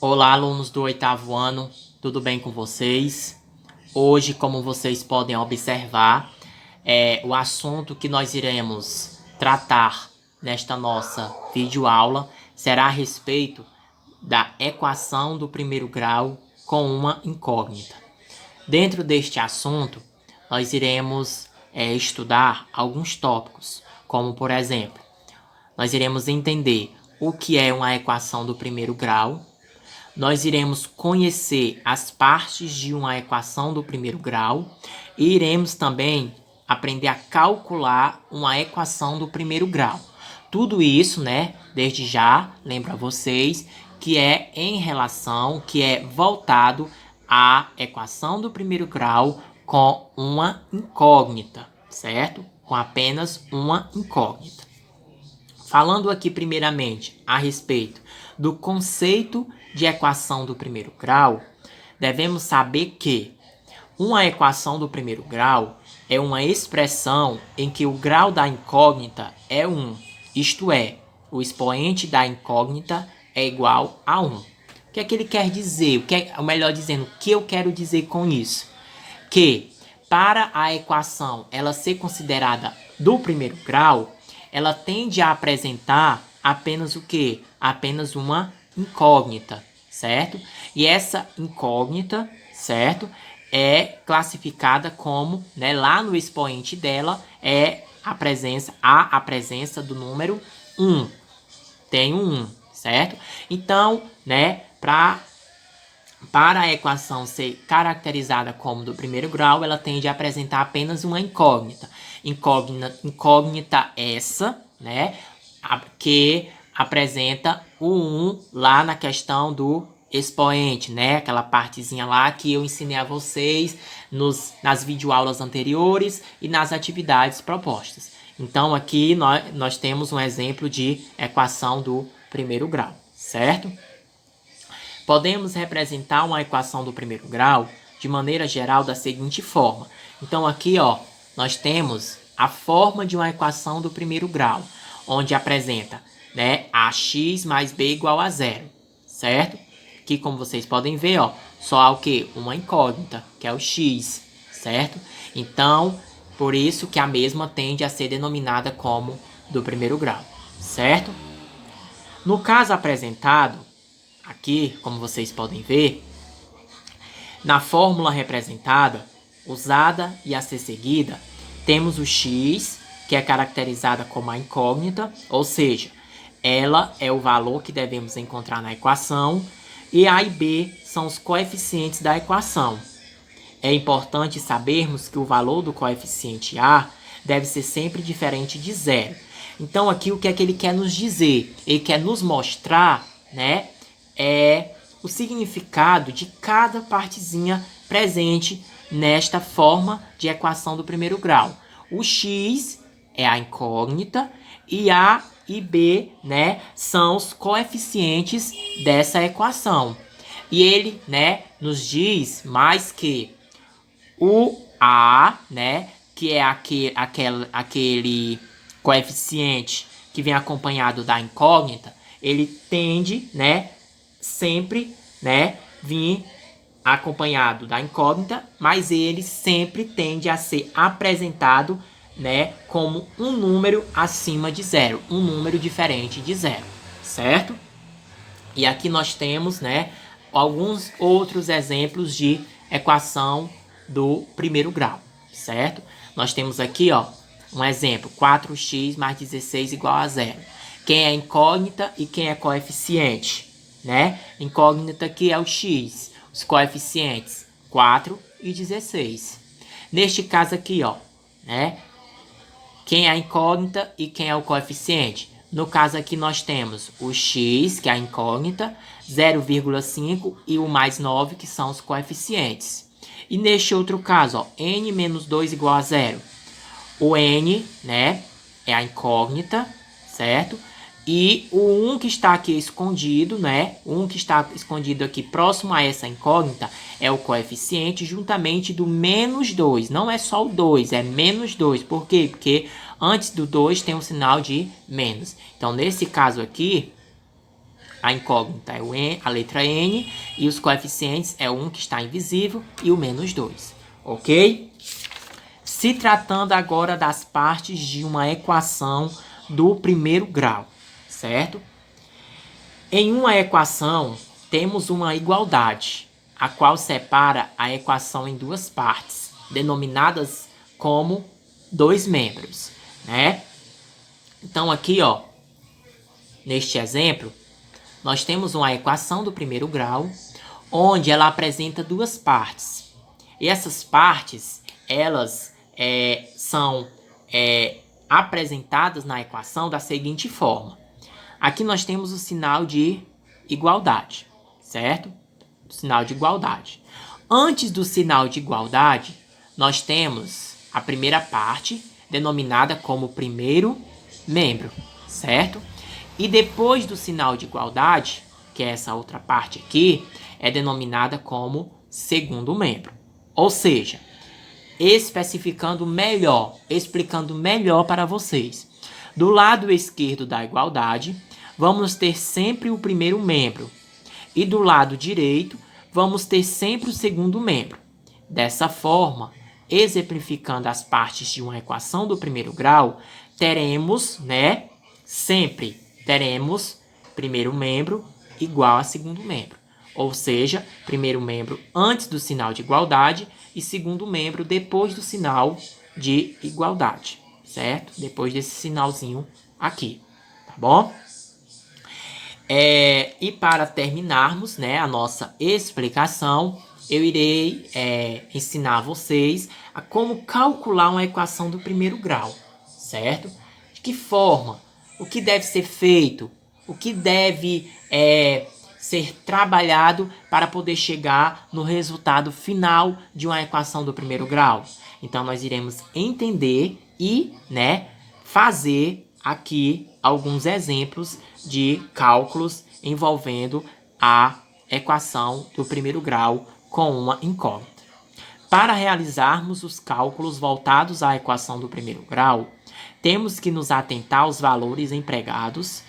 Olá, alunos do 8º ano, tudo bem com vocês? Hoje, como vocês podem observar, o assunto que nós iremos tratar nesta nossa videoaula será a respeito da equação do primeiro grau com uma incógnita. Dentro deste assunto, nós iremos estudar alguns tópicos, como por exemplo, nós iremos entender o que é uma equação do primeiro grau. Nós iremos conhecer as partes de uma equação do primeiro grau e iremos também aprender a calcular uma equação do primeiro grau. Tudo isso, desde já, lembro a vocês que é em relação, que é voltado à equação do primeiro grau com uma incógnita, certo? Com apenas uma incógnita. Falando aqui primeiramente a respeito do conceito de equação do primeiro grau, devemos saber que uma equação do primeiro grau é uma expressão em que o grau da incógnita é 1, isto é, o expoente da incógnita é igual a 1. O que é que ele quer dizer? Ou melhor dizendo, o que eu quero dizer com isso? Que para a equação ela ser considerada do primeiro grau, ela tende a apresentar apenas o quê? Apenas uma incógnita, certo? E essa incógnita, certo? É classificada como, lá no expoente dela, há a presença do número 1. Tem um 1, certo? Então, para a equação ser caracterizada como do primeiro grau, ela tende a apresentar apenas uma incógnita. Incógnita essa, que apresenta o 1 lá na questão do expoente, aquela partezinha lá que eu ensinei a vocês nas videoaulas anteriores e nas atividades propostas. Então, aqui nós temos um exemplo de equação do primeiro grau, certo? Podemos representar uma equação do primeiro grau de maneira geral da seguinte forma. Então aqui, nós temos a forma de uma equação do primeiro grau, onde apresenta, ax mais b igual a 0, certo? Que, como vocês podem ver, só há o quê? Uma incógnita, que é o x, certo? Então, por isso que a mesma tende a ser denominada como do primeiro grau, certo? No caso apresentado, aqui, como vocês podem ver, na fórmula representada, usada e a ser seguida, temos o x, que é caracterizada como a incógnita, ou seja, ela é o valor que devemos encontrar na equação, e a e b são os coeficientes da equação. É importante sabermos que o valor do coeficiente a deve ser sempre diferente de 0. Então, aqui, o que é que ele quer nos dizer? Ele quer nos mostrar, é o significado de cada partezinha presente nesta forma de equação do primeiro grau. O x é a incógnita e a e b, são os coeficientes dessa equação. E ele, nos diz mais que o a, que é aquele coeficiente que vem acompanhado da incógnita, ele tende, sempre, vir acompanhado da incógnita, mas ele sempre tende a ser apresentado, como um número acima de 0, um número diferente de 0, certo? E aqui nós temos, alguns outros exemplos de equação do primeiro grau, certo? Nós temos aqui, um exemplo, 4x mais 16 igual a 0. Quem é incógnita e quem é coeficiente? Incógnita aqui é o x, os coeficientes 4 e 16. Neste caso aqui, quem é a incógnita e quem é o coeficiente? No caso aqui nós temos o x, que é a incógnita, 0,5 e o mais 9, que são os coeficientes. E neste outro caso, n menos 2 igual a 0. O n, é a incógnita, certo? E o 1 que está aqui escondido, o 1 que está escondido aqui próximo a essa incógnita é o coeficiente juntamente do menos 2. Não é só o 2, é menos 2. Por quê? Porque antes do 2 tem um sinal de menos. Então, nesse caso aqui, A incógnita é a letra N e os coeficientes é o 1 que está invisível e o menos 2, ok? Se tratando agora das partes de uma equação do primeiro grau, certo? Em uma equação, temos uma igualdade, a qual separa a equação em duas partes, denominadas como dois membros, né? Então aqui, ó, neste exemplo, nós temos uma equação do primeiro grau, onde ela apresenta duas partes. E essas partes, elas são apresentadas na equação da seguinte forma. Aqui nós temos o sinal de igualdade, certo? O sinal de igualdade. Antes do sinal de igualdade, nós temos a primeira parte, denominada como primeiro membro, certo? E depois do sinal de igualdade, que é essa outra parte aqui, é denominada como segundo membro. Ou seja, especificando melhor, explicando melhor para vocês. Do lado esquerdo da igualdade, vamos ter sempre o primeiro membro. E do lado direito, vamos ter sempre o segundo membro. Dessa forma, exemplificando as partes de uma equação do primeiro grau, teremos, sempre teremos primeiro membro igual a segundo membro. Ou seja, primeiro membro antes do sinal de igualdade e segundo membro depois do sinal de igualdade, certo? Depois desse sinalzinho aqui, tá bom? E para terminarmos, a nossa explicação, eu irei ensinar vocês a como calcular uma equação do primeiro grau, certo? De que forma? O que deve ser feito? O que deve ser trabalhado para poder chegar no resultado final de uma equação do primeiro grau? Então, nós iremos entender e fazer aqui alguns exemplos de cálculos envolvendo a equação do primeiro grau com uma incógnita. Para realizarmos os cálculos voltados à equação do primeiro grau, temos que nos atentar aos valores empregados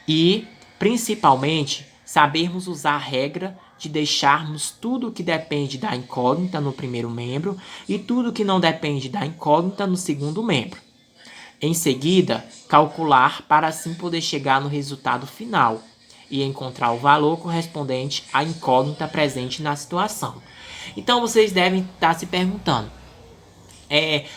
e, principalmente, sabermos usar a regra de deixarmos tudo que depende da incógnita no primeiro membro e tudo que não depende da incógnita no segundo membro. Em seguida, calcular para assim poder chegar no resultado final e encontrar o valor correspondente à incógnita presente na situação. Então, vocês devem estar se perguntando,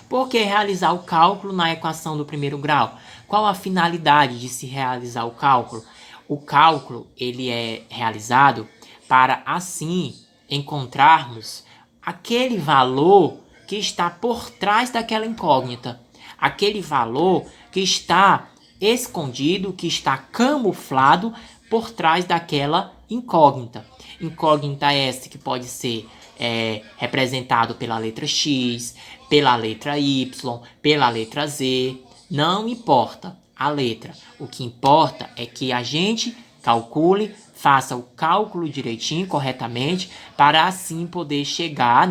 por que realizar o cálculo na equação do primeiro grau? Qual a finalidade de se realizar o cálculo? O cálculo ele é realizado para, assim, encontrarmos aquele valor que está por trás daquela incógnita. Aquele valor que está escondido, que está camuflado por trás daquela incógnita. Incógnita essa que pode ser representado pela letra X, pela letra Y, pela letra Z. Não importa a letra. O que importa é que a gente calcule, faça o cálculo direitinho, corretamente, para assim poder chegar,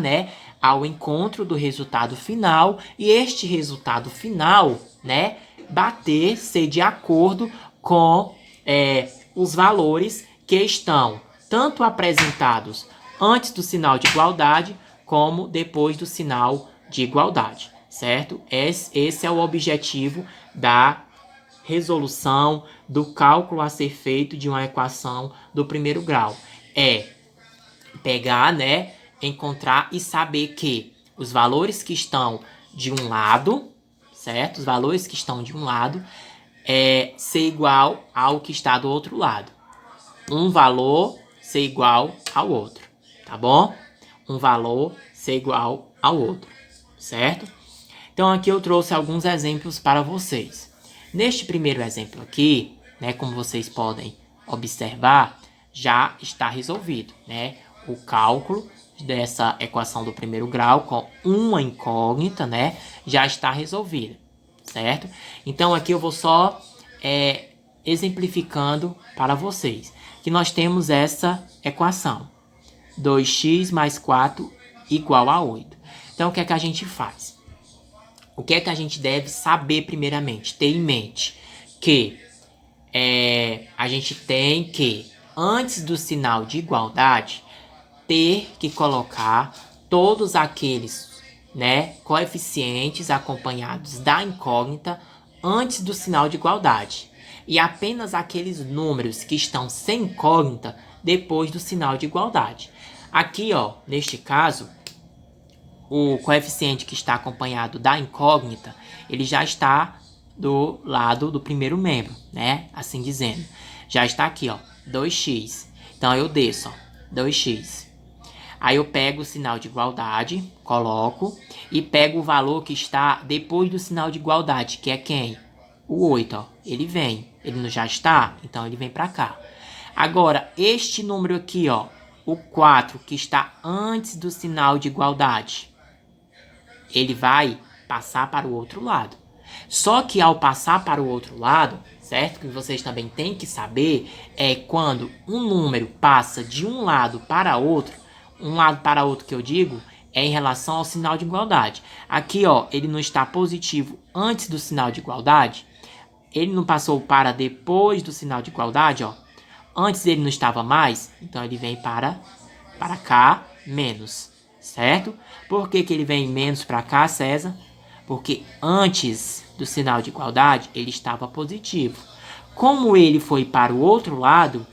ao encontro do resultado final e este resultado final, ser de acordo com os valores que estão tanto apresentados antes do sinal de igualdade como depois do sinal de igualdade, certo? Esse é o objetivo da resolução do cálculo a ser feito de uma equação do primeiro grau. É pegar, encontrar e saber que os valores que estão de um lado, certo? Os valores que estão de um lado ser igual ao que está do outro lado. Um valor ser igual ao outro, tá bom? Um valor ser igual ao outro, certo? Então aqui eu trouxe alguns exemplos para vocês. Neste primeiro exemplo aqui, como vocês podem observar, já está resolvido, o cálculo dessa equação do primeiro grau com uma incógnita, já está resolvida, certo? Então aqui eu vou só exemplificando para vocês que nós temos essa equação 2x mais 4 igual a 8. Então o que é que a gente faz? O que é que a gente deve saber primeiramente? Ter em mente que a gente tem que antes do sinal de igualdade, ter que colocar todos aqueles, né, coeficientes acompanhados da incógnita antes do sinal de igualdade. E apenas aqueles números que estão sem incógnita depois do sinal de igualdade. Aqui, ó, neste caso, o coeficiente que está acompanhado da incógnita, ele já está do lado do primeiro membro, né? Assim dizendo. Já está aqui, ó, 2x. Então, eu desço, ó, 2x. Aí eu pego o sinal de igualdade, coloco, e pego o valor que está depois do sinal de igualdade, que é quem? O 8, ó. Ele vem. Ele não já está? Então, ele vem para cá. Agora, este número aqui, ó, o 4, que está antes do sinal de igualdade, ele vai passar para o outro lado. Só que ao passar para o outro lado, certo? Que vocês também têm que saber é quando um número passa de um lado para outro, um lado para outro que eu digo, é em relação ao sinal de igualdade. Aqui, ó, ele não está positivo antes do sinal de igualdade, ele não passou para depois do sinal de igualdade, ó. Antes ele não estava mais, então ele vem para cá, menos, certo? Por que que ele vem menos para cá, César? Porque antes do sinal de igualdade, ele estava positivo. Como ele foi para o outro lado,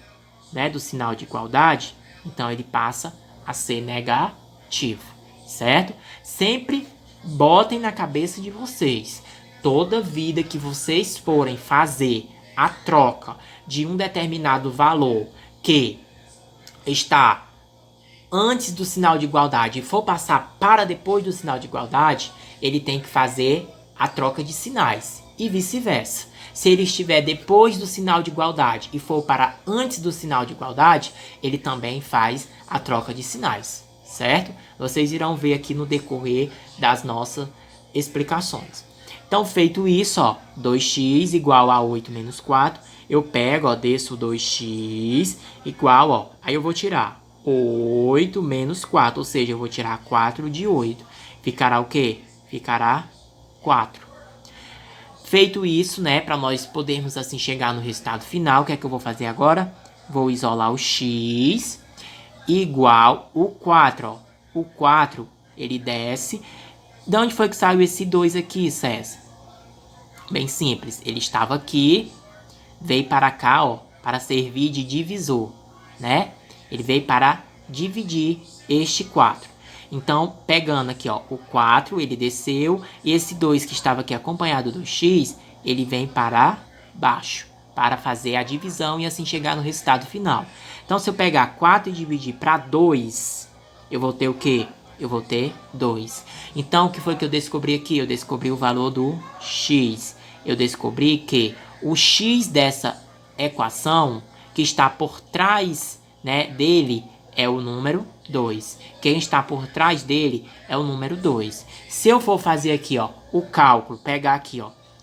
né, do sinal de igualdade, então ele passa a ser negativo, certo? Sempre botem na cabeça de vocês, toda vida que vocês forem fazer a troca de um determinado valor que está antes do sinal de igualdade e for passar para depois do sinal de igualdade, ele tem que fazer a troca de sinais e vice-versa. Se ele estiver depois do sinal de igualdade e for para antes do sinal de igualdade, ele também faz a troca de sinais, certo? Vocês irão ver aqui no decorrer das nossas explicações. Então, feito isso, ó, 2x igual a 8 menos 4, eu pego, ó, desço 2x igual, ó, aí eu vou tirar 8 menos 4, ou seja, eu vou tirar 4 de 8. Ficará o quê? Ficará 4. Feito isso, né, para nós podermos assim chegar no resultado final, o que é que eu vou fazer agora? Vou isolar o x igual o 4, ó. O 4, ele desce. De onde foi que saiu esse 2 aqui, César? Bem simples, ele estava aqui, veio para cá, ó, para servir de divisor, né? Ele veio para dividir este 4. Então, pegando aqui, ó, o 4, ele desceu, e esse 2 que estava aqui acompanhado do x, ele vem para baixo, para fazer a divisão e assim chegar no resultado final. Então, se eu pegar 4 e dividir para 2, eu vou ter o quê? Eu vou ter 2. Então, o que foi que eu descobri aqui? Eu descobri o valor do x. Eu descobri que o x dessa equação, que está por trás, né, dele, é o número 2. Quem está por trás dele é o número 2. Se eu for fazer aqui, ó, o cálculo, pegar aqui, ó,